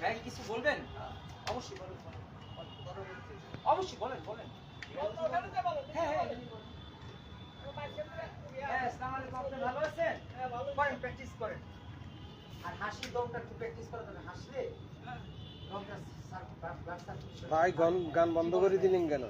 ভাই কিছু বলবেন? অবশ্যই বলেন, অবশ্যই বলেন বলেন। হ্যাঁ হ্যাঁ হ্যাঁ, আসসালামু আলাইকুম। আপনি ভালো আছেন? হ্যাঁ ভালো। করেন, প্র্যাকটিস করেন। আর হাসির দমটা একটু প্র্যাকটিস করে দেবেন। হাসলে দমটা স্যার ভাই গান বন্ধ করে দিলেন কেন?